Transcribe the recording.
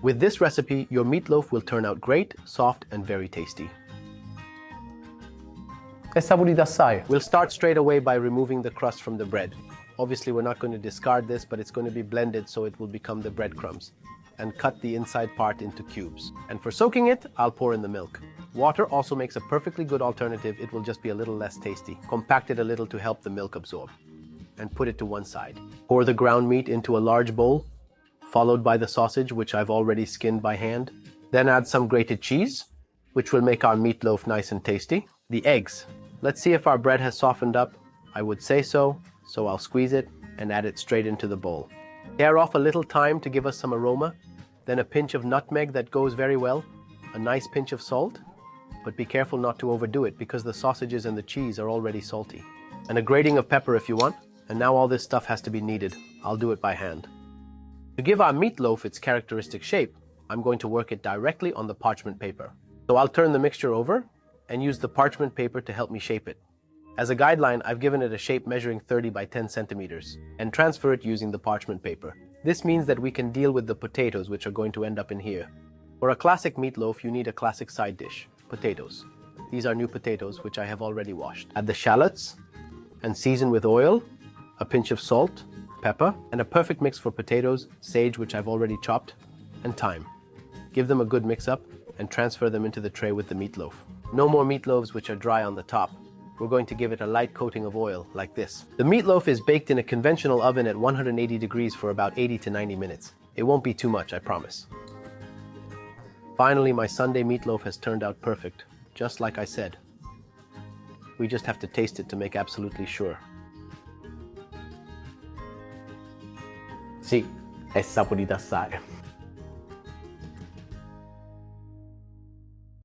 With this recipe, your meatloaf will turn out great, soft, and very tasty. È saporito assai. We'll start straight away by removing the crust from the bread. Obviously, we're not going to discard this, but it's going to be blended so it will become the breadcrumbs. And cut the inside part into cubes. And for soaking it, I'll pour in the milk. Water also makes a perfectly good alternative. It will just be a little less tasty. Compact it a little to help the milk absorb. And put it to one side. Pour the ground meat into a large bowl, followed by the sausage, which I've already skinned by hand. Then add some grated cheese, which will make our meatloaf nice and tasty. The eggs. Let's see if our bread has softened up. I would say so I'll squeeze it and add it straight into the bowl. Tear off a little thyme to give us some aroma, then a pinch of nutmeg that goes very well, a nice pinch of salt, but be careful not to overdo it because the sausages and the cheese are already salty. And a grating of pepper if you want, and now all this stuff has to be kneaded. I'll do it by hand. To give our meatloaf its characteristic shape, I'm going to work it directly on the parchment paper. So I'll turn the mixture over and use the parchment paper to help me shape it. As a guideline, I've given it a shape measuring 30 by 10 centimeters and transfer it using the parchment paper. This means that we can deal with the potatoes which are going to end up in here. For a classic meatloaf, you need a classic side dish, potatoes. These are new potatoes which I have already washed. Add the shallots and season with oil, a pinch of salt, pepper, and a perfect mix for potatoes, sage which I've already chopped, and thyme. Give them a good mix up and transfer them into the tray with the meatloaf. No more meatloaves which are dry on the top. We're going to give it a light coating of oil, like this. The meatloaf is baked in a conventional oven at 180 degrees for about 80 to 90 minutes. It won't be too much, I promise. Finally, my Sunday meatloaf has turned out perfect, just like I said. We just have to taste it to make absolutely sure. Sì, è saporito assai.